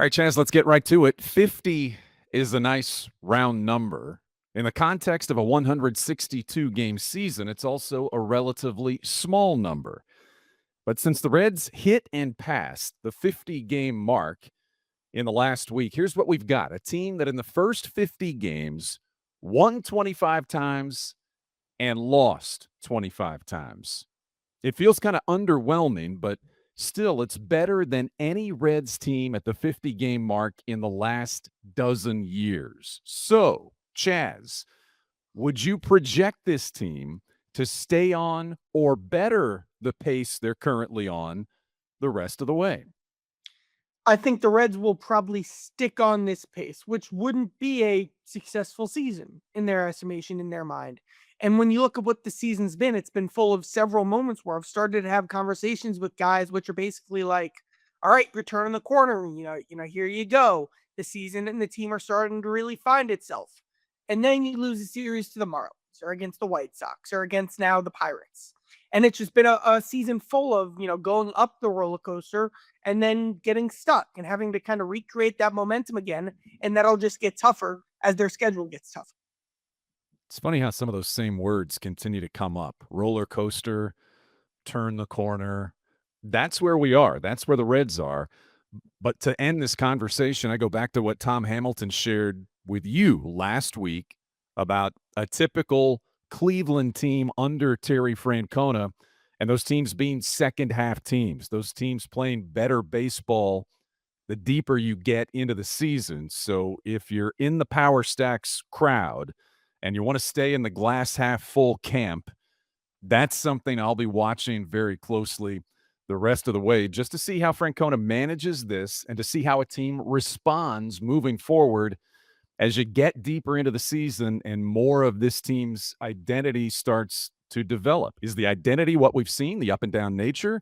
All right, Chaz, let's get right to it. 50 is a nice round number. In the context of a 162-game season, it's also a relatively small number. But since the Reds hit and passed the 50-game mark in the last week, here's what we've got. A team that in the first 50 games won 25 times and lost 25 times. It feels kind of underwhelming, but still, it's better than any Reds team at the 50-game mark in the last dozen years. So, Chaz, would you project this team to stay on or better the pace they're currently on the rest of the way? I think the Reds will probably stick on this pace, which wouldn't be a successful season in their estimation, in their mind. And when you look at what the season's been, it's been full of several moments where I've started to have conversations with guys, which are basically like, "All right, you're turning the corner. Here you go. The season and the team are starting to really find itself." And then you lose a series to the Marlins or against the White Sox or against now the Pirates. And it's just been a season full of, going up the roller coaster and then getting stuck and having to kind of recreate that momentum again. And that'll just get tougher as their schedule gets tougher. It's funny how some of those same words continue to come up. Roller coaster, turn the corner. That's where we are. That's where the Reds are. But to end this conversation, I go back to what Tom Hamilton shared with you last week about a typical Cleveland team under Terry Francona and those teams being second half teams, those teams playing better baseball the deeper you get into the season. So if you're in the Power Stacks crowd and you want to stay in the glass half full camp, that's something I'll be watching very closely the rest of the way just to see how Francona manages this and to see how a team responds moving forward as you get deeper into the season and more of this team's identity starts to develop. Is the identity what we've seen, the up and down nature?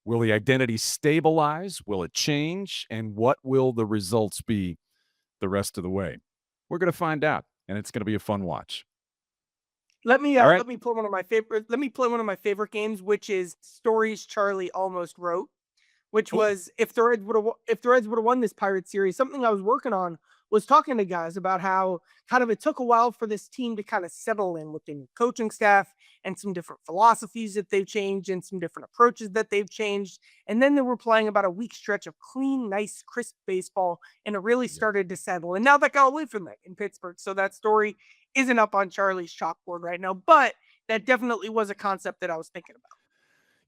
Will the identity stabilize? Will it change? And what will the results be the rest of the way? We're going to find out, and it's going to be a fun watch. Let me All uh, right. let me play one of my favorite. Let me play one of my favorite games, which is stories Charlie almost wrote. Which Oh, was if the Reds would have won this Pirate series, something I was working on was talking to guys about how kind of it took a while for this team to kind of settle in with the new coaching staff and some different philosophies that they've changed and some different approaches that they've changed. And then they were playing about a week stretch of clean, nice, crisp baseball, and it really yeah. started to settle. And now that got away from that in Pittsburgh. So that story isn't up on Charlie's chalkboard right now, but that definitely was a concept that I was thinking about.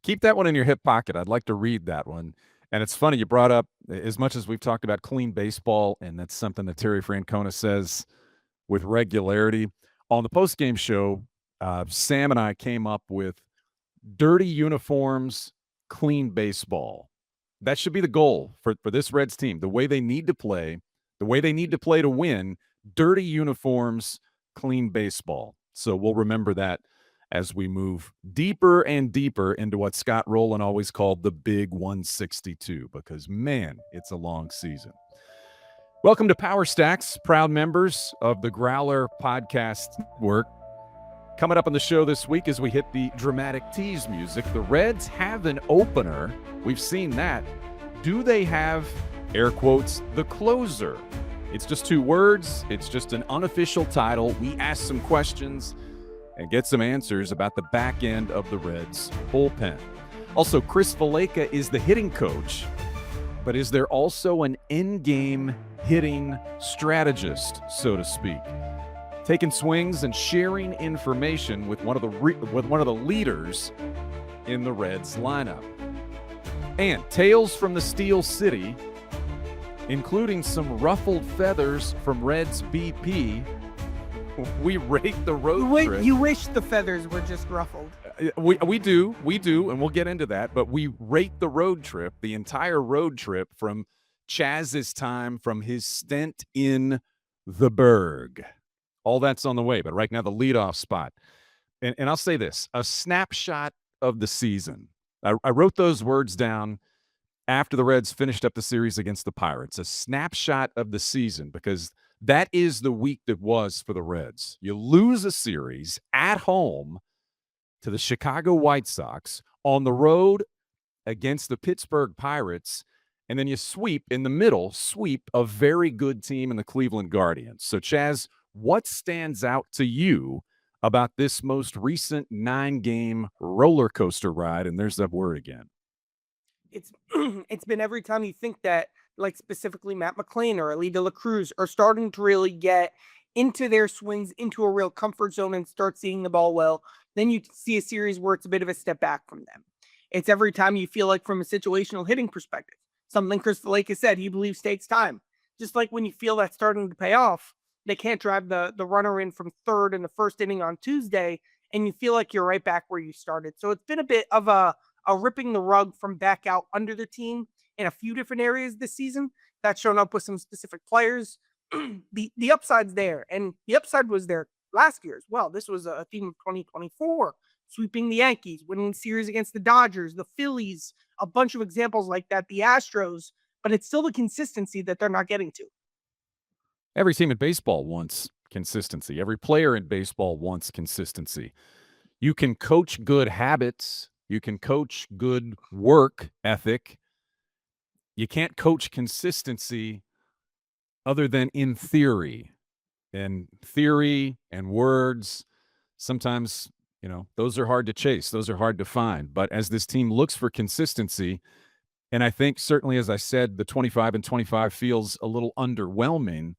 Keep that one in your hip pocket. I'd like to read that one. And it's funny you brought up, as much as we've talked about clean baseball, and that's something that Terry Francona says with regularity. On the postgame show, Sam and I came up with dirty uniforms, clean baseball. That should be the goal for this Reds team. The way they need to play, the way they need to play to win, dirty uniforms, clean baseball. So we'll remember that as we move deeper and deeper into what Scott Rowland always called the big 162, because, man, it's a long season. Welcome to Power Stacks, proud members of the Growler Podcast Network. Coming up on the show this week as we hit the dramatic tease music, the Reds have an opener. We've seen that. Do they have, air quotes, the closer? It's just two words. It's just an unofficial title. We ask some questions and get some answers about the back end of the Reds bullpen. Also, Chris Valaika is the hitting coach, but is there also an in-game hitting strategist, so to speak? Taking swings and sharing information with one of the leaders in the Reds lineup. And tales from the Steel City, including some ruffled feathers from Reds BP. We rate the road trip. You wish the feathers were just ruffled. We do, and we'll get into that. But we rate the road trip, the entire road trip from Chaz's time, from his stint in the Berg. All that's on the way. But right now, the leadoff spot. And I'll say this, a snapshot of the season. I wrote those words down after the Reds finished up the series against the Pirates. A snapshot of the season, because that is the week that was for the Reds. You lose a series at home to the Chicago White Sox, on the road against the Pittsburgh Pirates, and then you sweep in the middle, sweep a very good team in the Cleveland Guardians. So, Chaz, what stands out to you about this most recent 9-game roller coaster ride? And there's that word again. It's it's been every time you think that, like, specifically Matt McClain or Ali De La Cruz are starting to really get into their swings, into a real comfort zone and start seeing the ball well, then you see a series where it's a bit of a step back from them. It's every time you feel like, from a situational hitting perspective, something Chris Lake has said he believes takes time. Just like when you feel that's starting to pay off, they can't drive the runner in from third in the first inning on Tuesday, and you feel like you're right back where you started. So it's been a bit of a ripping the rug from back out under the team in a few different areas this season. That's shown up with some specific players. The upside's there, and the upside was there last year as well. This was a theme of 2024, sweeping the Yankees, winning the series against the Dodgers, the Phillies, a bunch of examples like that, the Astros, but it's still the consistency that they're not getting to. Every team in baseball wants consistency. Every player in baseball wants consistency. You can coach good habits, you can coach good work ethic. You can't coach consistency other than in theory. And theory and words, sometimes, those are hard to chase. Those are hard to find. But as this team looks for consistency, and I think certainly, as I said, the 25 and 25 feels a little underwhelming.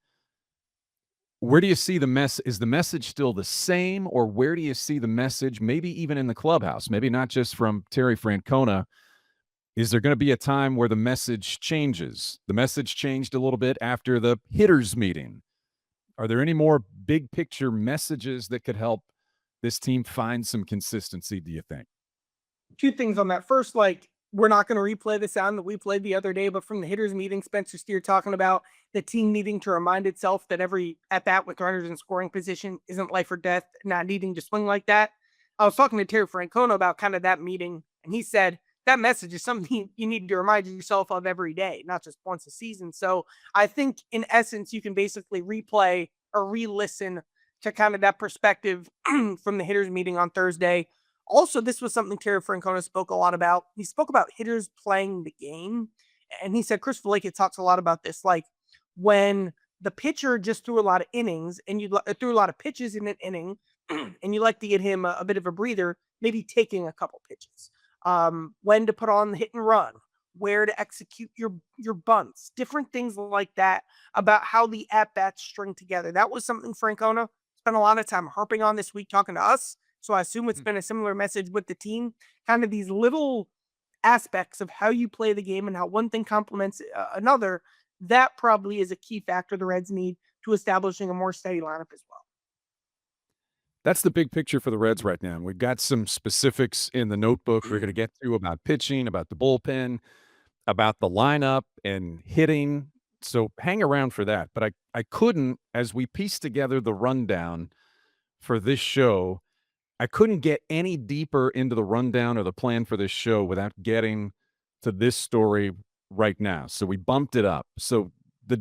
Where do you see the mess? Is the message still the same, or where do you see the message, maybe even in the clubhouse, maybe not just from Terry Francona? Is there going to be a time where the message changes? The message changed a little bit after the hitters meeting. Are there any more big picture messages that could help this team find some consistency, do you think? Two things on that. First, like, we're not going to replay the sound that we played the other day, but from the hitters meeting, Spencer Steer talking about the team needing to remind itself that every at bat with runners in scoring position isn't life or death, not needing to swing like that. I was talking to Terry Francona about kind of that meeting, and he said that message is something you need to remind yourself of every day, not just once a season. So I think, in essence, you can basically replay or re-listen to kind of that perspective from the hitters meeting on Thursday. Also, this was something Terry Francona spoke a lot about. He spoke about hitters playing the game. And he said, Chris Lake talks a lot about this. Like, when the pitcher just threw a lot of innings and you threw a lot of pitches in an inning, and you like to get him a bit of a breather, maybe taking a couple pitches. When to put on the hit and run, where to execute your bunts, different things like that, about how the at bats string together. That was something Francona spent a lot of time harping on this week talking to us. So I assume it's been a similar message with the team. Kind of these little aspects of how you play the game and how one thing complements another. That probably is a key factor the Reds need to establishing a more steady lineup as well. That's the big picture for the Reds right now. We've got some specifics in the notebook we're going to get to about pitching, about the bullpen, about the lineup and hitting. So hang around for that. But I couldn't, as we piece together the rundown for this show, I couldn't get any deeper into the rundown or the plan for this show without getting to this story right now. So we bumped it up. So the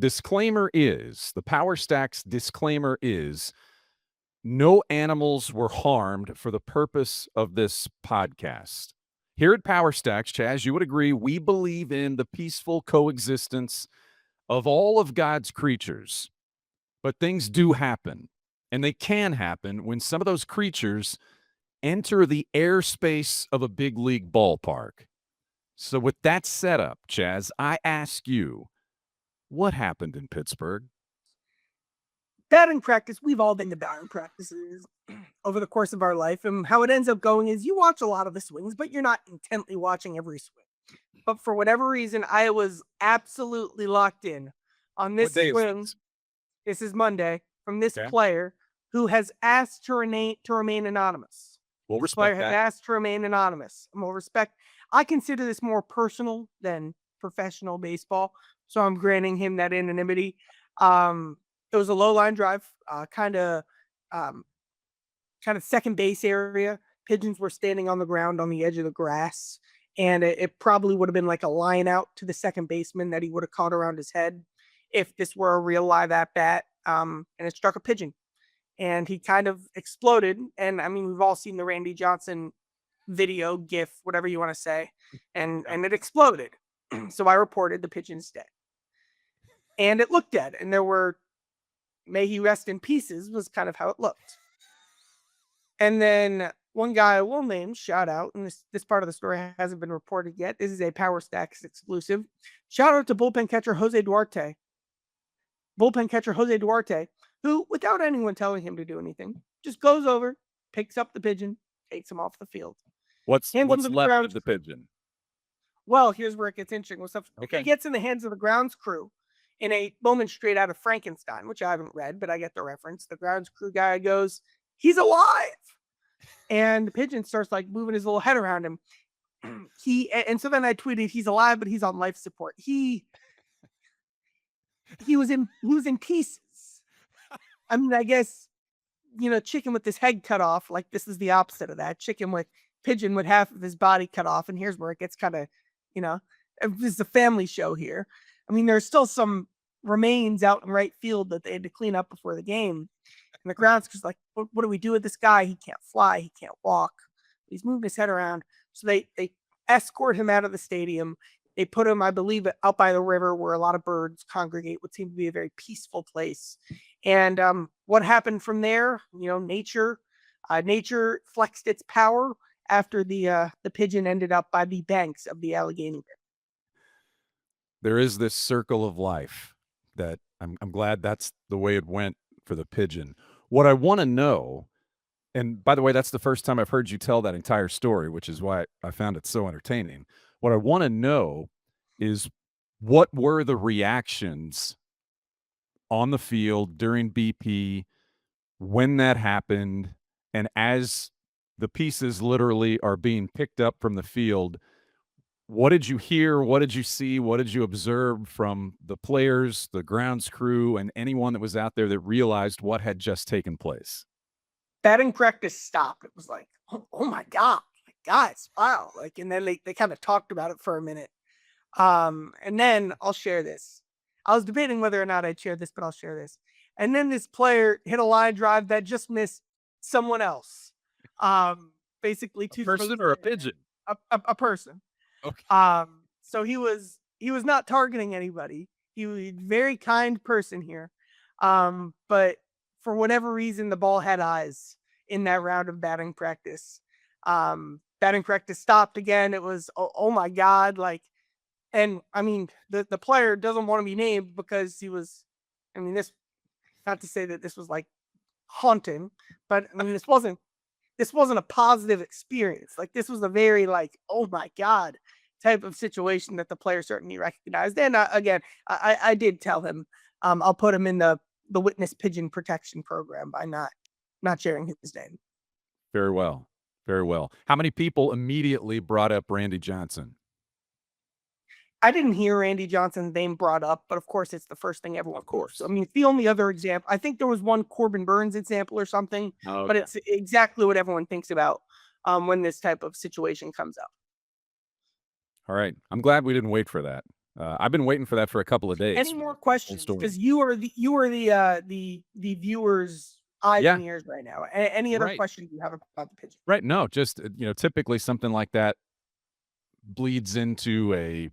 Power Stacks disclaimer is, no animals were harmed for the purpose of this podcast. Here at Power Stacks, Chaz, you would agree, we believe in the peaceful coexistence of all of God's creatures. But things do happen, and they can happen when some of those creatures enter the airspace of a big league ballpark. So with that setup, Chaz, I ask you, what happened in Pittsburgh? Batting practice, we've all been to batting practices over the course of our life. And how it ends up going is you watch a lot of the swings, but you're not intently watching every swing. But for whatever reason, I was absolutely locked in on What this day is swing. this? This is Monday, from this Okay. player who has asked to remain anonymous. We'll This player respect has that. asked to remain anonymous. And we'll respect. I consider this more personal than professional baseball, so I'm granting him that anonymity. It was a low line drive, um, kind of second base area. Pigeons were standing on the ground on the edge of the grass, and it probably would have been like a line out to the second baseman that he would have caught around his head if this were a real live at bat. And it struck a pigeon, and he kind of exploded. And I mean, we've all seen the Randy Johnson video, GIF, whatever you want to say, and it exploded. So I reported the Pigeon's dead. And it looked dead. And there were, may he rest in pieces, was kind of how it looked. And then one guy I will name, shout out, and this part of the story hasn't been reported yet. This is a Power Stacks exclusive. Shout out to bullpen catcher Jose Duarte. Bullpen catcher Jose Duarte, who, without anyone telling him to do anything, just goes over, picks up the Pigeon, takes him off the field. What's Hands him to the left ground. of the Pigeon? Well, here's where it gets interesting. Okay. It gets in the hands of the grounds crew in a moment straight out of Frankenstein, which I haven't read, but I get the reference. The grounds crew guy goes, "He's alive!" And the Pigeon starts like moving his little head around him. So then I tweeted, "He's alive, but he's on life support." He was in pieces. I mean, I guess, chicken with his head cut off, like this is the opposite of that. Pigeon with half of his body cut off, and here's where it gets kind of, this is a family show here. I mean, there's still some remains out in right field that they had to clean up before the game. And the grounds was like, what do we do with this guy? He can't fly, he can't walk. He's moving his head around. So they escort him out of the stadium. They put him, I believe, out by the river where a lot of birds congregate, what seemed to be a very peaceful place. And what happened from there? Nature flexed its power after the Pigeon ended up by the banks of the Allegheny River. There is this circle of life that I'm glad that's the way it went for the Pigeon. What I want to know, and by the way, that's the first time I've heard you tell that entire story, which is why I found it so entertaining. What I want to know is what were the reactions on the field during BP when that happened, and as the pieces literally are being picked up from the field, what did you hear? What did you see? What did you observe from the players, the grounds crew, and anyone that was out there that realized what had just taken place? Batting practice stopped. It was like, oh my God, guys, wow. And then they kind of talked about it for a minute. And then I'll share this. I was debating whether or not I'd share this, but I'll share this. And then this player hit a line drive that just missed someone else. Basically, a person or a pigeon? A person. Okay. So he was not targeting anybody. He was a very kind person here. But for whatever reason, the ball had eyes in that round of batting practice. Batting practice stopped again. It was, oh my God. And I mean, the player doesn't want to be named because he was, this, not to say that this was like haunting, but I mean, this wasn't a positive experience. This was a very oh my God type of situation that the player certainly recognized. And again, I did tell him, I'll put him in the witness pigeon protection program by not sharing his name. Very well. Very well. How many people immediately brought up Randy Johnson? I didn't hear Randy Johnson's name brought up, but of course it's the first thing everyone. Of course. I mean, it's the only other example. I think there was one Corbin Burns example or something, but it's exactly what everyone thinks about when this type of situation comes up. All right. I'm glad we didn't wait for that. I've been waiting for that for a couple of days. Any more questions? Because you are the viewers' eyes and ears right now. Any other questions you have about the Pigeon? Right. No, just typically something like that bleeds into a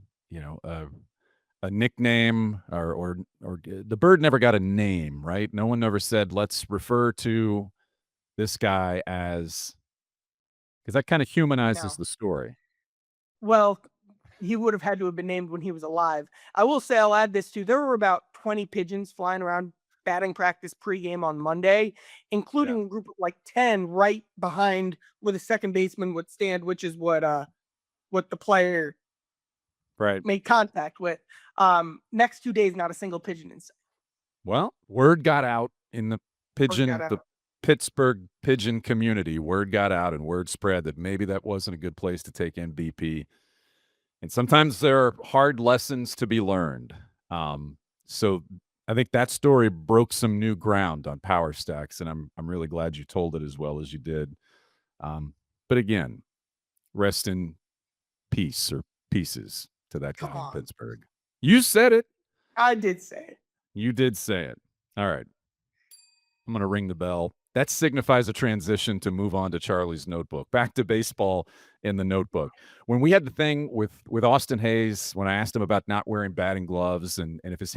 nickname or the bird never got a name, right? No one ever said, let's refer to this guy as, because that kind of humanizes the story. Well, he would have had to have been named when he was alive. I will say, I'll add this too. There were about 20 pigeons flying around batting practice pregame on Monday, including a group of 10 right behind where the second baseman would stand, which is what the player made contact with. Next 2 days, not a single pigeon in sight. Well, word got out in the Pittsburgh pigeon community. Word got out and word spread that maybe that wasn't a good place to take in BP. And sometimes there are hard lessons to be learned. So I think that story broke some new ground on Power Stacks, and I'm really glad you told it as well as you did. But again, rest in peace or pieces to that guy in Pittsburgh. You said it. I did say it. You did say it. All right. I'm going to ring the bell. That signifies a transition to move on to Charlie's notebook. Back to baseball in the notebook. When we had the thing with Austin Hayes, when I asked him about not wearing batting gloves and if his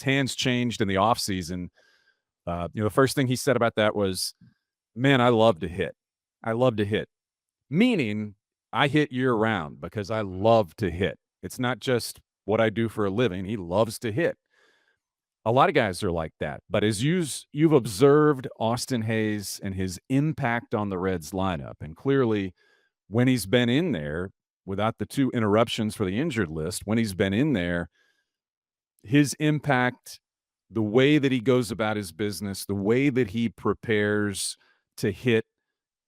hands changed in the offseason, the first thing he said about that was, "Man, I love to hit. I love to hit." Meaning, I hit year round because I love to hit. It's not just what I do for a living. He loves to hit. A lot of guys are like that, but as you've observed Austin Hayes and his impact on the Reds lineup, and clearly when he's been in there, without the 2 interruptions for the injured list, when he's been in there, his impact, the way that he goes about his business, the way that he prepares to hit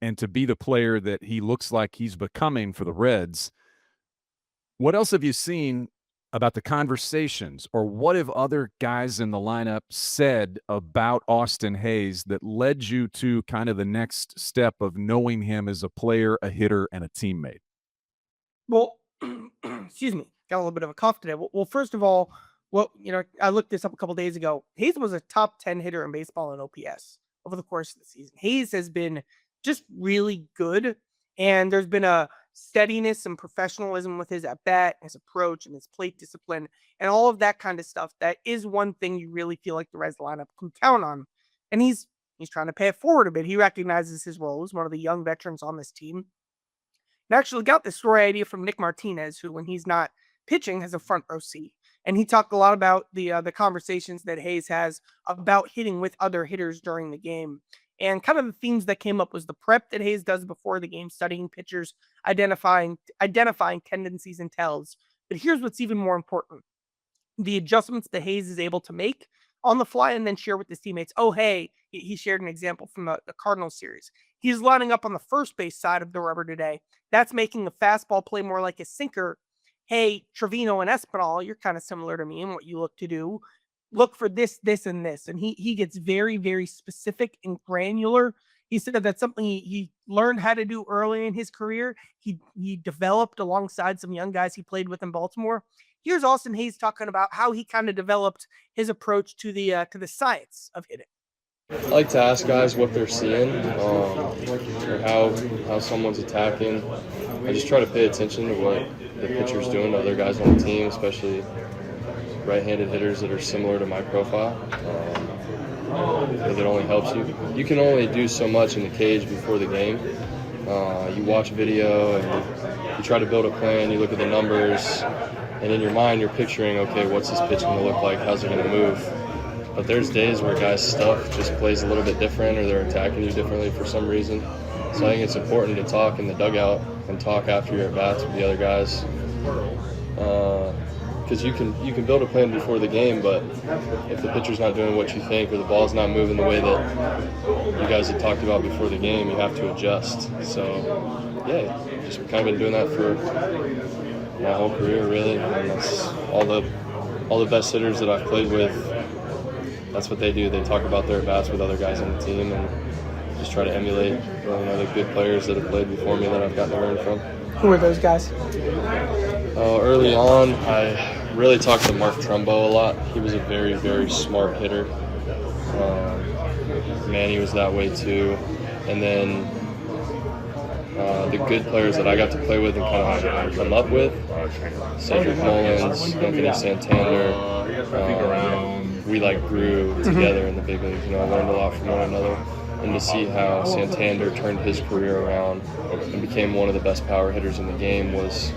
and to be the player that he looks like he's becoming for the Reds. What else have you seen about the conversations, or what have other guys in the lineup said about Austin Hayes that led you to kind of the next step of knowing him as a player, a hitter, and a teammate? Well, excuse me, got a little bit of a cough today. Well, first of all, I looked this up a couple days ago. Hayes was a top 10 hitter in baseball in OPS over the course of the season. Hayes has been just really good, and there's been a steadiness and professionalism with his at bat, his approach, and his plate discipline, and all of that kind of stuff. That is one thing you really feel like the Reds lineup can count on. And he's trying to pay it forward a bit. He recognizes his role as one of the young veterans on this team. And actually got this story idea from Nick Martinez, who, when he's not pitching, has a front row seat. And he talked a lot about the conversations that Hayes has about hitting with other hitters during the game. And kind of the themes that came up was the prep that Hayes does before the game, studying pitchers, identifying tendencies and tells. But here's what's even more important: the adjustments that Hayes is able to make on the fly and then share with his teammates. Oh, hey, he shared an example from the Cardinals series. He's lining up on the first base side of the rubber today. That's making the fastball play more like a sinker. Hey, Trevino and Espinal, you're kind of similar to me in what you look to do. Look for this, this, and this. And he gets very, very specific and granular. He said that's something he learned how to do early in his career. He developed alongside some young guys he played with in Baltimore. Here's Austin Hayes talking about how he kind of developed his approach to the science of hitting. I like to ask guys what they're seeing, or how someone's attacking. I just try to pay attention to what the pitcher's doing to other guys on the team, especially right-handed hitters that are similar to my profile. It only helps you. You can only do so much in the cage before the game. You watch video and you try to build a plan. You look at the numbers, and in your mind you're picturing, okay, what's this pitch going to look like? How's it going to move? But there's days where guys' stuff just plays a little bit different, or they're attacking you differently for some reason. So I think it's important to talk in the dugout and talk after your at-bats with the other guys. Because you can build a plan before the game, but if the pitcher's not doing what you think, or the ball's not moving the way that you guys had talked about before the game, you have to adjust. So yeah, just kind of been doing that for my whole career, really. And that's all the best hitters that I've played with. That's what they do. They talk about their at-bats with other guys on the team and just try to emulate the good players that have played before me that I've gotten to learn from. Who are those guys? Early on, I really talked to Mark Trumbo a lot. He was a very, very smart hitter. Manny was that way too. And then the good players that I got to play with and kind of come up with, Cedric Mullins, Anthony Santander, we grew together in the big leagues. I learned a lot from one another. And to see how Santander turned his career around and became one of the best power hitters in the game was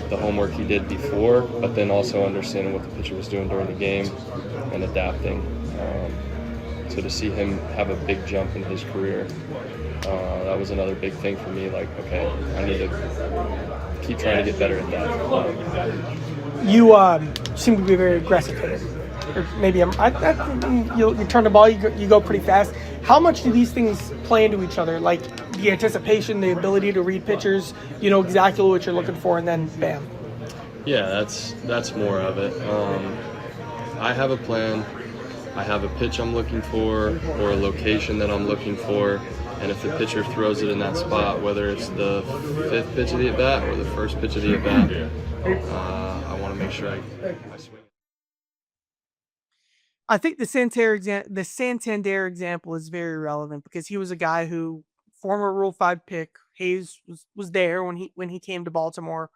the homework he did before, but then also understanding what the pitcher was doing during the game and adapting. So to see him have a big jump in his career, that was another big thing for me. Okay, I need to keep trying to get better at that. You seem to be a very aggressive hitter. Or maybe you turn the ball, you go pretty fast. How much do these things play into each other? Like the anticipation, the ability to read pitchers, you know exactly what you're looking for, and then bam. Yeah, that's more of it. I have a plan. I have a pitch I'm looking for, or a location that I'm looking for, and if the pitcher throws it in that spot, whether it's the fifth pitch of the at-bat or the first pitch of the at-bat, I want to make sure I swing. I think the Santander example is very relevant because he was a guy who, former Rule 5 pick, Hayes was there when he came to Baltimore.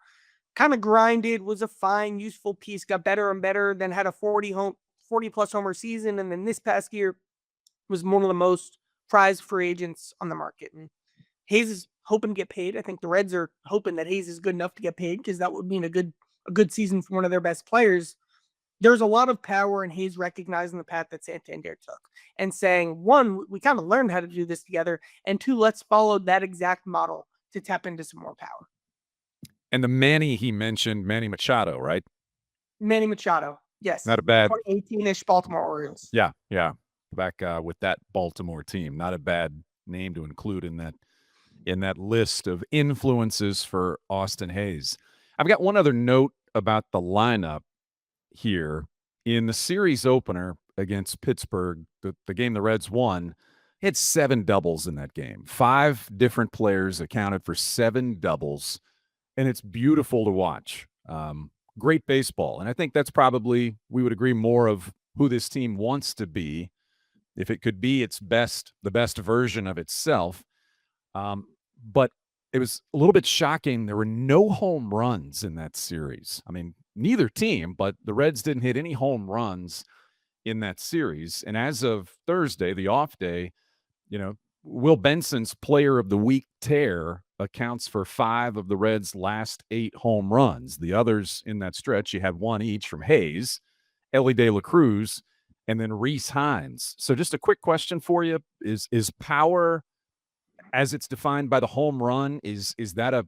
Kind of grinded, was a fine, useful piece, got better and better, then had a 40 plus homer season, and then this past year was one of the most prized free agents on the market. And Hayes is hoping to get paid. I think the Reds are hoping that Hayes is good enough to get paid because that would mean a good season for one of their best players. There's a lot of power in Hayes recognizing the path that Santander took and saying, one, we kind of learned how to do this together, and two, let's follow that exact model to tap into some more power. And the Manny he mentioned, Manny Machado, right? Manny Machado, yes. Not a bad 2018-ish Baltimore Orioles. Yeah. Back with that Baltimore team. Not a bad name to include in that list of influences for Austin Hayes. I've got one other note about the lineup here. In the series opener against Pittsburgh, the game the Reds won, he had 7 doubles in that game. 5 different players accounted for 7 doubles, and it's beautiful to watch. Great baseball, and I think that's probably, we would agree, more of who this team wants to be, if it could be the best version of itself. But it was a little bit shocking. There were no home runs in that series. I mean, neither team, but the Reds didn't hit any home runs in that series. And as of Thursday, the off day, Will Benson's Player of the Week tear accounts for 5 of the Reds' last 8 home runs. The others in that stretch, you had 1 each from Hayes, Ellie De La Cruz, and then Rhys Hines. So just a quick question for you. Is power, as it's defined by the home run, is that a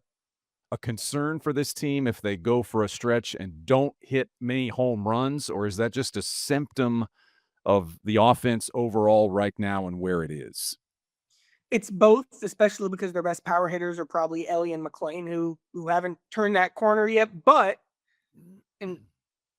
concern for this team if they go for a stretch and don't hit many home runs, or is that just a symptom of the offense overall right now and where it is? It's both, especially because their best power hitters are probably Ellie and McClain, who haven't turned that corner yet. But in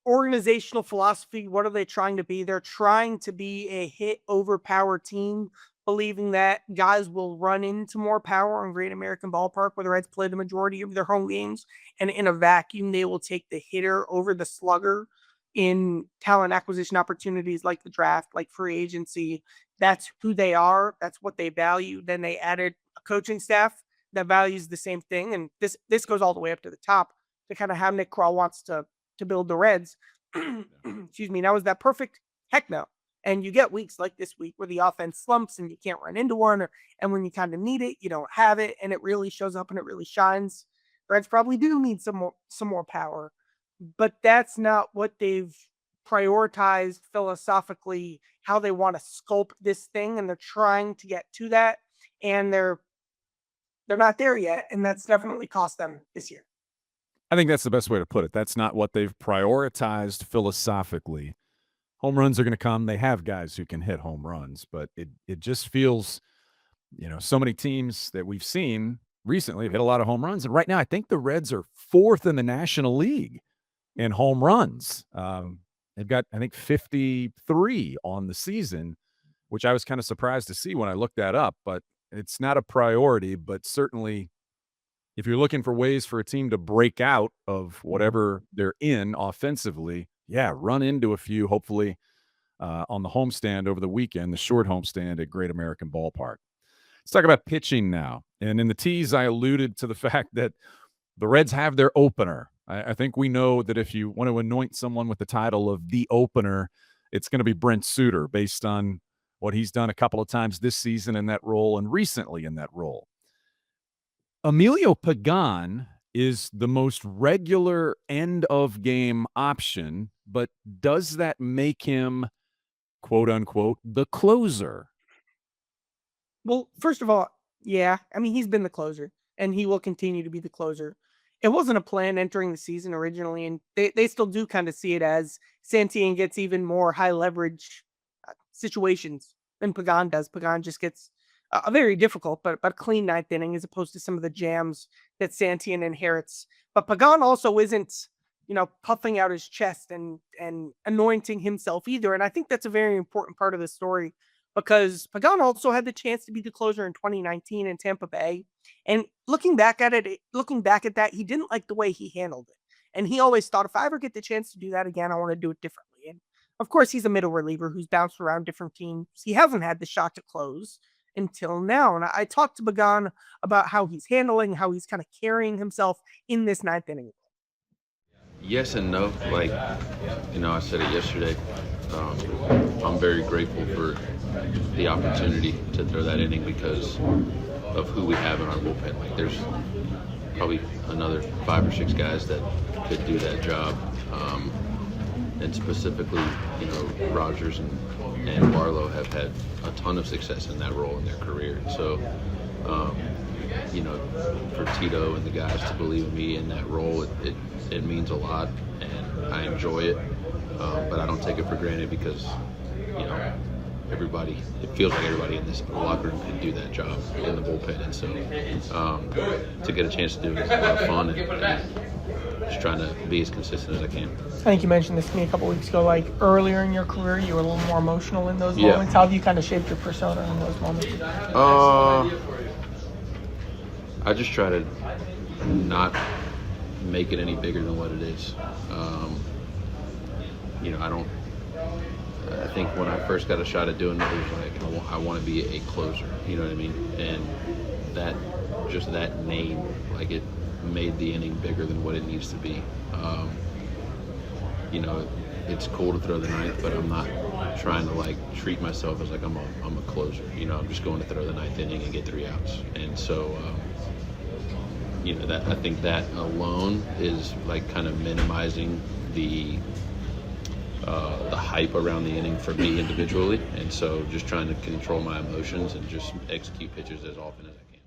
organizational philosophy, what are they trying to be? They're trying to be a hit over power team, believing that guys will run into more power in Great American Ballpark, where the Reds play the majority of their home games. And in a vacuum, they will take the hitter over the slugger in talent acquisition opportunities like the draft, like free agency. That's who they are. That's what they value. Then they added a coaching staff that values the same thing. And this goes all the way up to the top to kind of how Nick Krall wants to build the Reds. Excuse me. Now, is that perfect? Heck no. And you get weeks like this week where the offense slumps and you can't run into one, and when you kind of need it, you don't have it, and it really shows up and it really shines. The Reds probably do need some more power, but that's not what they've prioritized philosophically, how they want to sculpt this thing, and they're trying to get to that, and they're not there yet, and that's definitely cost them this year. I think that's the best way to put it. That's not what they've prioritized philosophically. Home runs are going to come. They have guys who can hit home runs, but it just feels, so many teams that we've seen recently have hit a lot of home runs. And right now, I think the Reds are 4th in the National League in home runs. They've got, I think, 53 on the season, which I was kind of surprised to see when I looked that up, but it's not a priority. But certainly, if you're looking for ways for a team to break out of whatever they're in offensively, run into a few, hopefully, on the homestand over the weekend, the short homestand at Great American Ballpark. Let's talk about pitching now. And in the tease, I alluded to the fact that the Reds have their opener. I think we know that if you want to anoint someone with the title of the opener, it's going to be Brent Suter, based on what he's done a couple of times this season in that role and recently in that role. Emilio Pagán is the most regular end-of-game option, but does that make him, quote-unquote, the closer? Well, first of all, yeah. I mean, he's been the closer, and he will continue to be the closer. It wasn't a plan entering the season originally, and they still do kind of see it as Santiago gets even more high-leverage situations than Pagan does. Pagan just gets a very difficult but clean 9th inning, as opposed to some of the jams that Santiago inherits. But Pagan also isn't, puffing out his chest and anointing himself either. And I think that's a very important part of the story, because Pagan also had the chance to be the closer in 2019 in Tampa Bay. And looking back at that, he didn't like the way he handled it. And he always thought, if I ever get the chance to do that again, I want to do it differently. And Of course, he's a middle reliever who's bounced around different teams. He hasn't had the shot to close until now. And I talked to Pagan about how he's handling, how he's kind of carrying himself in this ninth inning. Yes and no. Like, I said it yesterday. I'm very grateful for the opportunity to throw that inning because of who we have in our bullpen. Like, there's probably another 5 or 6 guys that could do that job. And specifically, Rogers and Barlow have had a ton of success in that role in their career. So, for Tito and the guys to believe in me in that role, it means a lot, and I enjoy it. But I don't take it for granted because, it feels like everybody in this locker room can do that job in the bullpen. And so to get a chance to do it is a lot of fun, and just trying to be as consistent as I can. I think you mentioned this to me a couple weeks ago, like earlier in your career, you were a little more emotional in those moments. How have you kind of shaped your persona in those moments? I just try to not make it any bigger than what it is. I think when I first got a shot at doing it, it was like, I want to be a closer, you know what I mean? And that name, like, it made the inning bigger than what it needs to be. It's cool to throw the ninth, but I'm not trying to treat myself as like I'm a closer. I'm just going to throw the ninth inning and get 3 outs. And so, I think that alone is kind of minimizing the hype around the inning for me individually. And so just trying to control my emotions and just execute pitches as often as I can.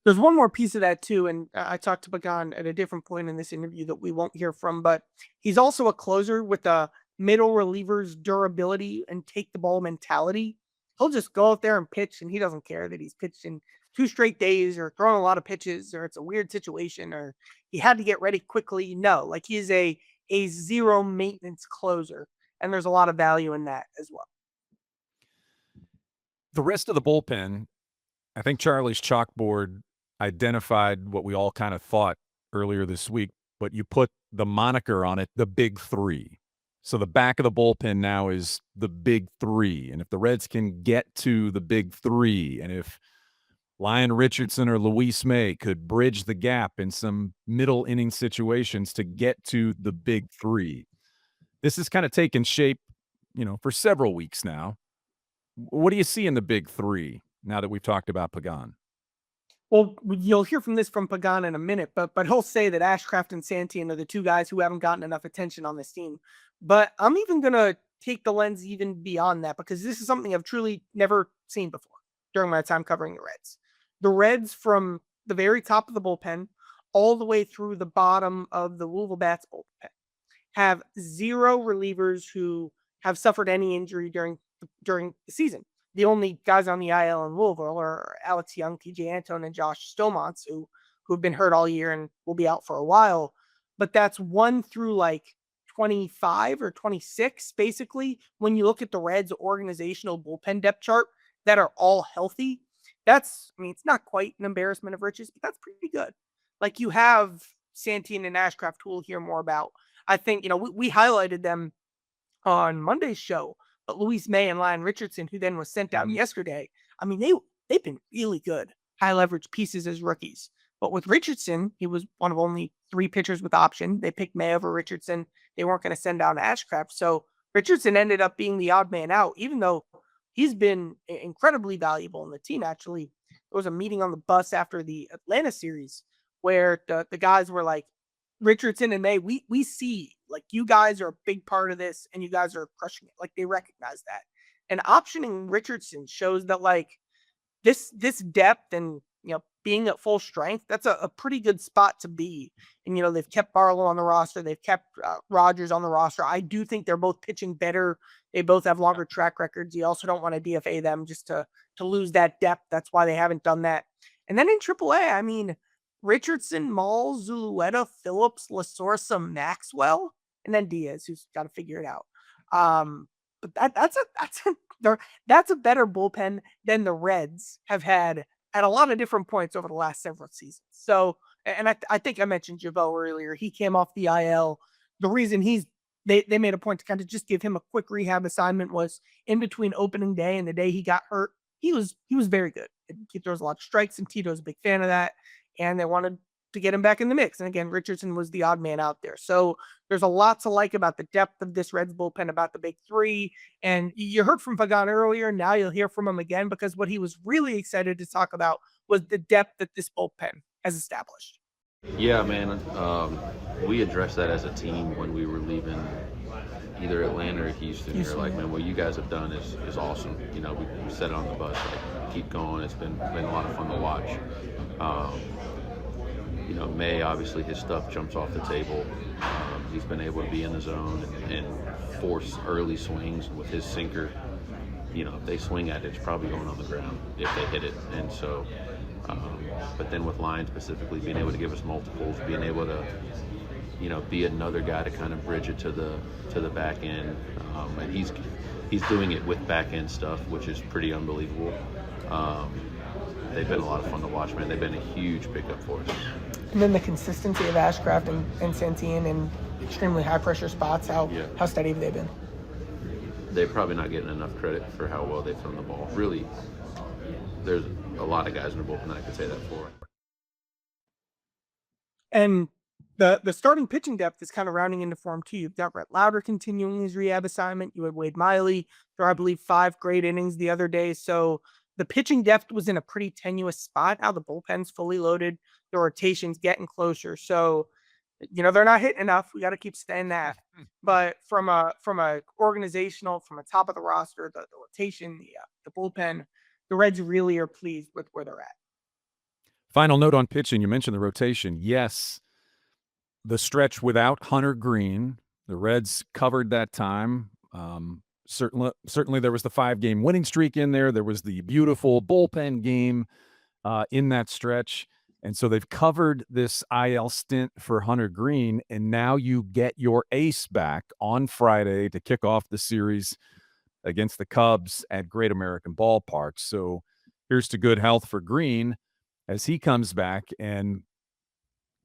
There's one more piece of that too, and I talked to Pagan at a different point in this interview that we won't hear from, but he's also a closer with a middle reliever's durability and take the ball mentality. He'll just go out there and pitch, and he doesn't care that he's pitched in 2 straight days or throwing a lot of pitches or it's a weird situation or he had to get ready quickly. No, he is a zero maintenance closer, and there's a lot of value in that as well. The rest of the bullpen, I think Charlie's chalkboard identified what we all kind of thought earlier this week, but you put the moniker on it, the big 3. So the back of the bullpen now is the big 3. And if the Reds can get to the big 3, and if Lyon Richardson or Luis May could bridge the gap in some middle inning situations to get to the big 3, this has kind of taken shape, for several weeks now. What do you see in the big 3 now that we've talked about Pagan? Well, you'll hear from Pagan in a minute, but he'll say that Ashcraft and Santian are the 2 guys who haven't gotten enough attention on this team. But I'm even going to take the lens even beyond that, because this is something I've truly never seen before during my time covering the Reds. The Reds, from the very top of the bullpen all the way through the bottom of the Louisville Bats bullpen, have 0 relievers who have suffered any injury during the season. The only guys on the IL in Louisville are Alex Young, TJ Antone, and Josh Stomants, who have been hurt all year and will be out for a while. But that's 1 through 25 or 26, basically, when you look at the Reds' organizational bullpen depth chart, that are all healthy. It's not quite an embarrassment of riches, but that's pretty good. You have Santian and Ashcraft, who we'll hear more about. I think, we highlighted them on Monday's show, but Luis May and Lyon Richardson, who then was sent out yesterday, they've been really good high leverage pieces as rookies. But with Richardson, he was one of only 3 pitchers with option. They picked May over Richardson. They weren't going to send down Ashcraft. So Richardson ended up being the odd man out, even though he's been incredibly valuable in the team. Actually, there was a meeting on the bus after the Atlanta series where the guys were like, Richardson and May, we see, you guys are a big part of this and you guys are crushing it. They recognize that. And optioning Richardson shows that, this depth and, being at full strength, that's a pretty good spot to be. And, they've kept Barlow on the roster. They've kept Rogers on the roster. I do think they're both pitching better. They both have longer track records. You also don't want to DFA them just to lose that depth. That's why they haven't done that. And then in AAA, Richardson, Malls, Zulueta, Phillips, Lasorsa, Maxwell, and then Diaz, who's got to figure it out. But that's a better bullpen than the Reds have had at a lot of different points over the last several seasons. So, and I think I mentioned Jabot earlier. He came off the IL. The reason he's they made a point to kind of just give him a quick rehab assignment. Was in between opening day and the day he got hurt, he was very good. He throws a lot of strikes, and Tito's a big fan of that. And they wanted to get him back in the mix. And again, Richardson was the odd man out there. So there's a lot to like about the depth of this Reds bullpen, about the big three. And you heard from Pagan earlier. Now you'll hear from him again, because what he was really excited to talk about was the depth that this bullpen has established. Yeah, man. We addressed that as a team when we were leaving either Atlanta or Houston. We were like, man, what you guys have done is awesome. You know, we said it on the bus, like, keep going. It's been a lot of fun to watch. You know, May, obviously his stuff jumps off the table. He's been able to be in the zone and force early swings with his sinker. You know, if they swing at it, it's probably going on the ground if they hit it. And so, but then with Line specifically, being able to give us multiples, being able to, you know, be another guy to kind of bridge it to the back end. And he's doing it with back end stuff, which is pretty unbelievable. They've been a lot of fun to watch, man. They've been a huge pickup for us. And then the consistency of Ashcraft and Santillan in extremely high pressure spots. How steady have they been? They're probably not getting enough credit for how well they've thrown the ball. Really, there's a lot of guys in the bullpen that I could say that for. And the starting pitching depth is kind of rounding into form too. You've got Brett Lauder continuing his rehab assignment. You had Wade Miley throw, I believe, 5 great innings the other day. So the pitching depth was in a pretty tenuous spot. Now the bullpen's fully loaded. The rotation's getting closer. So, you know, they're not hitting enough. We got to keep saying that. But from a organizational, from a top of the roster, the rotation, the bullpen, the Reds really are pleased with where they're at. Final note on pitching. You mentioned the rotation. Yes, the stretch without Hunter Greene, the Reds covered that time. Certainly there was the 5-game winning streak in there. There was the beautiful bullpen game in that stretch. And so they've covered this IL stint for Hunter Greene, and now you get your ace back on Friday to kick off the series against the Cubs at Great American Ballpark. So here's to good health for Greene as he comes back. And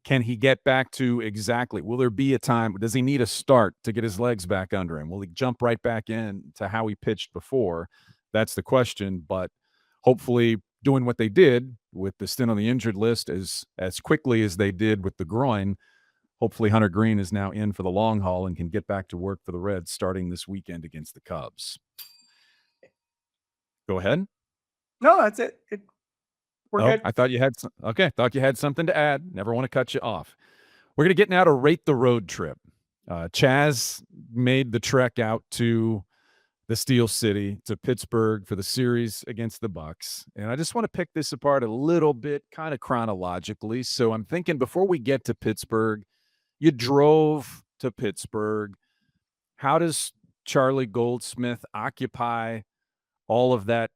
can he get back to exactly, will there be a time, does he need a start to get his legs back under him? Will he jump right back in to how he pitched before? That's the question. But hopefully doing what they did with the stint on the injured list as quickly as they did with the groin, hopefully Hunter Greene is now in for the long haul and can get back to work for the Reds starting this weekend against the Cubs. Go ahead. No, that's it. We're good. I thought you had thought you had something to add. Never want to cut you off. We're going to get now to rate the road trip. Chaz made the trek out to the Steel City, to Pittsburgh for the series against the Bucks. And I just want to pick this apart a little bit, kind of chronologically. So I'm thinking before we get to Pittsburgh, you drove to Pittsburgh. How does Charlie Goldsmith occupy all of that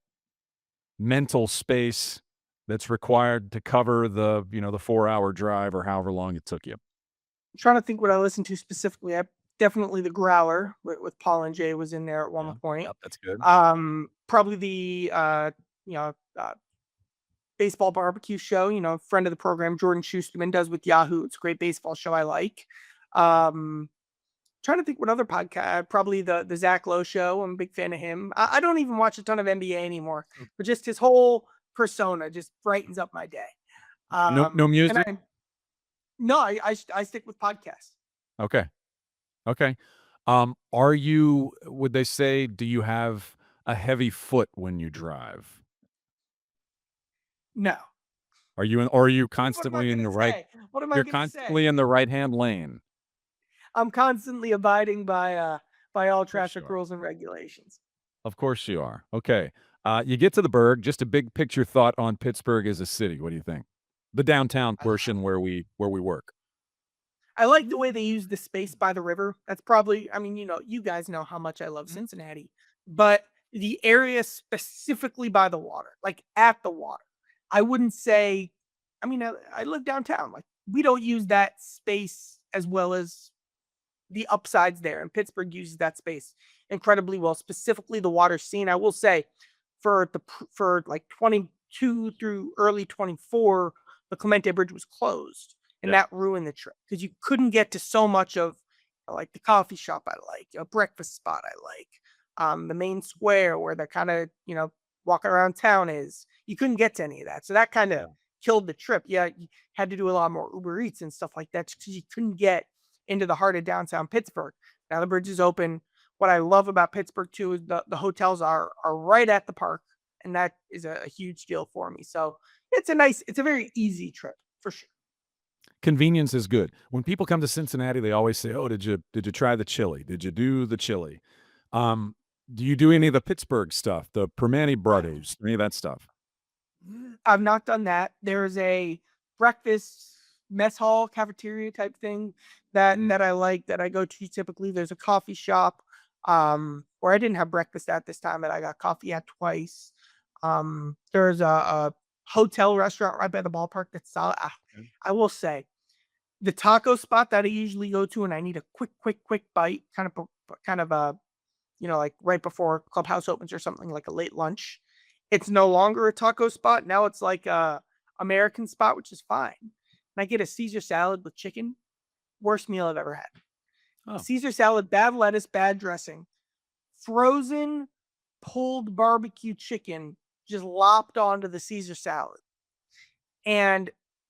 mental space that's required to cover the 4-hour drive or however long it took you? I'm trying to think what I listened to specifically. Definitely the Growler with Paul and Jay was in there at one point. Yep, that's good. Probably the baseball barbecue show. Friend of the program Jordan Schusterman does with Yahoo. It's a great baseball show I like. Trying to think what other podcast. Probably the Zach Lowe show. I'm a big fan of him. I don't even watch a ton of NBA anymore, but just his whole persona just brightens up my day. No music. I stick with podcasts. Okay. Would they say, do you have a heavy foot when you drive? No. Are you constantly in the right? What am I You're going to say? constantly in the right-hand lane. I'm constantly abiding by all traffic rules and regulations. Of course you are. Okay. You get to the Berg, just a big picture thought on Pittsburgh as a city. What do you think? The downtown portion where we work. I like the way they use the space by the river. That's probably, you guys know how much I love Cincinnati, but the area specifically by the water, like at the water, I wouldn't say, I live downtown. Like, we don't use that space as well as the upsides there. And Pittsburgh uses that space incredibly well, specifically the water scene. I will say for like 22 through early 24, the Clemente Bridge was closed. And that ruined the trip because you couldn't get to so much of I like the coffee shop. I like a breakfast spot. I like the main square where the kind of walking around town is. You couldn't get to any of that, so that kind of killed the trip. Yeah, you had to do a lot more Uber Eats and stuff like that because you couldn't get into the heart of downtown Pittsburgh. Now the bridge is open. What I love about Pittsburgh too is the hotels are right at the park, and that is a huge deal for me. So it's a very easy trip for sure. Convenience is good. When people come to Cincinnati, they always say, "Oh, did you try the chili? Did you do the chili?" Um, do you do any of the Pittsburgh stuff, the Permane Brothers, any of that stuff? I've not done that. There's a breakfast mess hall cafeteria type thing that I like that I go to typically. There's a coffee shop where I didn't have breakfast at this time, but I got coffee at twice. There's a hotel restaurant right by the ballpark that's solid. I will say the taco spot that I usually go to, and I need a quick bite, kind of like right before clubhouse opens or something like a late lunch. It's no longer a taco spot. Now it's like a American spot, which is fine. And I get a Caesar salad with chicken. Worst meal I've ever had. Oh. Caesar salad, bad lettuce, bad dressing. Frozen pulled barbecue chicken just lopped onto the Caesar salad. And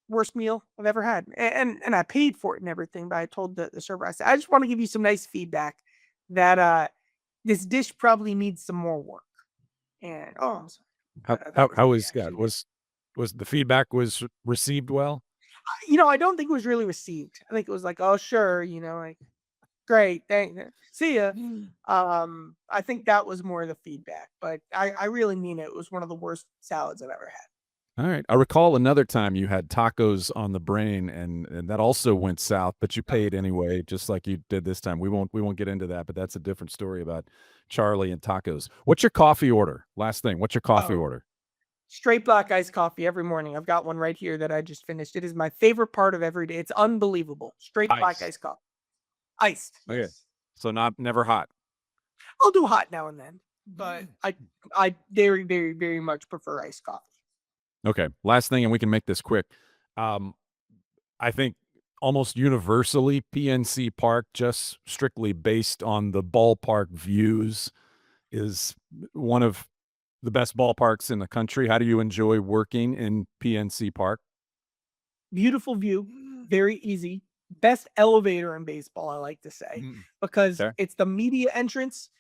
worst meal I've ever had. And I paid for it and everything, but I told the server, I said, I just want to give you some nice feedback that this dish probably needs some more work. And I'm sorry. How was that? Was the feedback was received well? I don't think it was really received. I think it was like, oh sure, like great, see ya. I think that was more the feedback, but I really mean it. It was one of the worst salads I've ever had. All right. I recall another time you had tacos on the brain, and that also went south, but you paid anyway, just like you did this time. We won't get into that, but that's a different story about Charlie and tacos. What's your coffee order? Last thing. What's your coffee order? Straight black iced coffee every morning. I've got one right here that I just finished. It is my favorite part of every day. It's unbelievable. Straight black iced coffee. Iced. Okay. Yes. So never hot. I'll do hot now and then, but I very, very, very much prefer iced coffee. Okay. Last thing, and we can make this quick. I think almost universally PNC Park, just strictly based on the ballpark views, is one of the best ballparks in the country. How do you enjoy working in PNC Park? Beautiful view, very easy. Best elevator in baseball, I like to say, because it's the media entrance,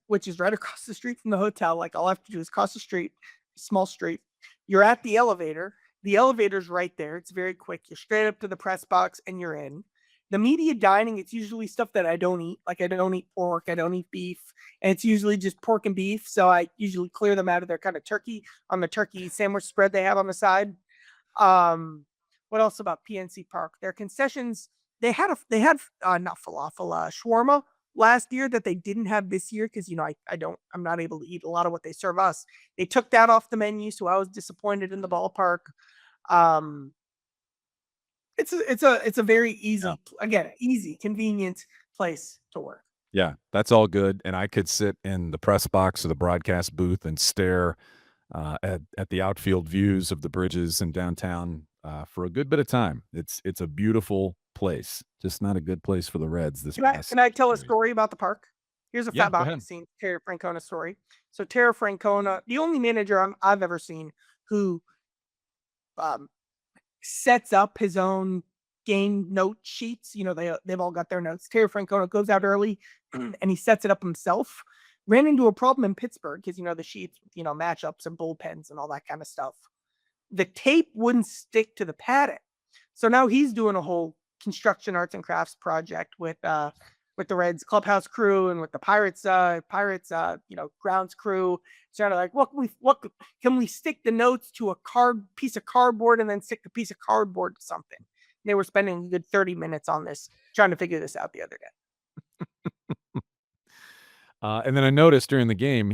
which is right across the street from the hotel. Like all I have to do is cross the street, small street. You're at the elevator. The elevator's right there. It's very quick. You're straight up to the press box and you're in. The media dining, it's usually stuff that I don't eat. Like I don't eat pork, I don't eat beef, and it's usually just pork and beef. So I usually clear them out of their kind of turkey on the turkey sandwich spread they have on the side. What else about PNC Park? Their concessions, they had not falafel, shawarma last year that they didn't have this year because I'm not able to eat a lot of what they serve us. They took that off the menu, so I was disappointed in the ballpark. It's a very easy, convenient place to work. Yeah, that's all good. And I could sit in the press box or the broadcast booth and stare at the outfield views of the bridges in downtown for a good bit of time. It's a beautiful place, just not a good place for the Reds this past. Can I tell a story about the park? Here's a Yeah, fat go behind ahead. the scenes Terry Francona story. So Terry Francona, the only manager I've ever seen who sets up his own game note sheets. They've all got their notes. Terry Francona goes out early and he sets it up himself. Ran into a problem in Pittsburgh because the sheets, matchups and bullpens and all that kind of stuff. The tape wouldn't stick to the padding, so now he's doing a whole construction arts and crafts project with the Reds clubhouse crew and with the Pirates grounds crew. Trying to like, what can we stick the notes to a piece of cardboard and then stick the piece of cardboard to something? They were spending a good 30 minutes on this, trying to figure this out the other day. And then I noticed during the game,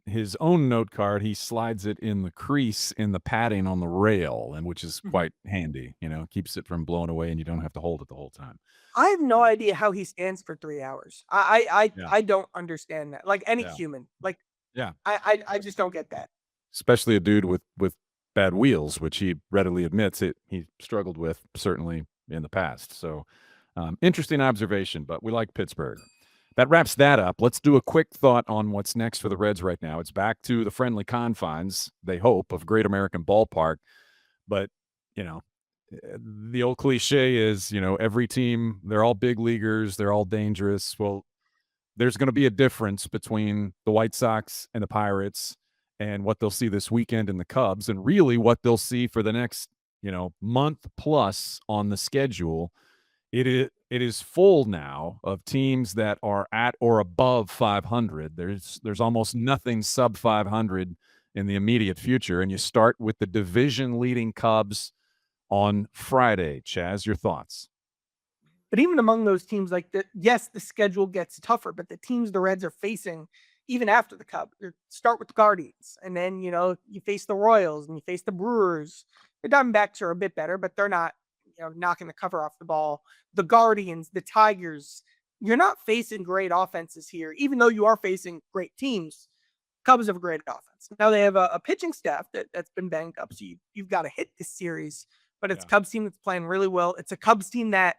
his own note card, he slides it in the crease in the padding on the rail, and which is quite handy. Keeps it from blowing away, and you don't have to hold it the whole time. I have no idea how he stands for 3 hours. I don't understand that. Like any human, like I just don't get that. Especially a dude with bad wheels, which he readily admits he struggled with certainly in the past. So Interesting observation, but we like Pittsburgh. That wraps that up. Let's do a quick thought on what's next for the Reds right now. It's back to the friendly confines, they hope, of Great American Ballpark. But, the old cliche is, every team, they're all big leaguers, they're all dangerous. Well, there's going to be a difference between the White Sox and the Pirates and what they'll see this weekend in the Cubs, and really what they'll see for the next, month plus on the schedule. It is full now of teams that are at or above 500. There's almost nothing sub 500 in the immediate future, and you start with the division-leading Cubs on Friday. Chaz, your thoughts? But even among those teams, like yes, the schedule gets tougher, but the teams the Reds are facing, even after the Cubs, start with the Guardians, and then you face the Royals and you face the Brewers. The Diamondbacks are a bit better, but they're not knocking the cover off the ball. The Guardians, the Tigers, you're not facing great offenses here, even though you are facing great teams. Cubs have a great offense. Now they have a pitching staff that's been banged up, so you've got to hit this series. But it's a Cubs team that's playing really well. It's a Cubs team that,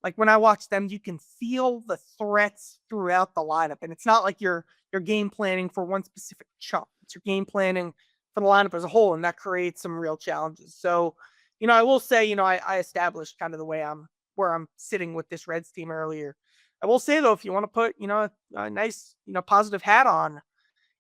like, when I watch them, you can feel the threats throughout the lineup. And it's not like you're game planning for one specific chunk. It's your game planning for the lineup as a whole, and that creates some real challenges. So, I will say, I established kind of the way where I'm sitting with this Reds team earlier. I will say, though, if you want to put, a nice, positive hat on,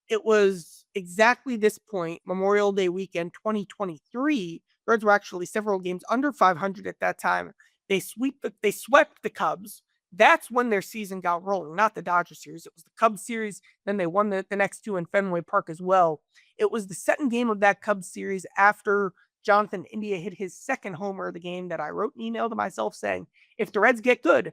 it was exactly this point, Memorial Day weekend 2023. The Reds were actually several games under 500 at that time. They swept the Cubs. That's when their season got rolling, not the Dodgers series. It was the Cubs series. Then they won the next two in Fenway Park as well. It was the second game of that Cubs series after Jonathan India hit his second homer of the game that I wrote an email to myself saying, if the Reds get good,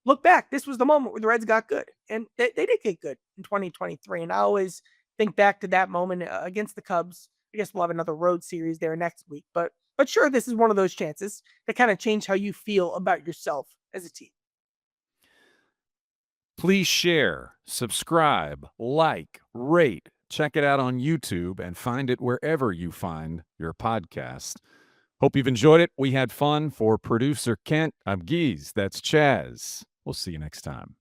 look back. This was the moment where the Reds got good. And they did get good in 2023. And I always think back to that moment against the Cubs. I guess we'll have another road series there next week. But sure, this is one of those chances that kind of change how you feel about yourself as a team. Please share, subscribe, like, rate. Check it out on YouTube and find it wherever you find your podcast. Hope you've enjoyed it. We had fun. For producer Kent, I'm Geese. That's Chaz. We'll see you next time.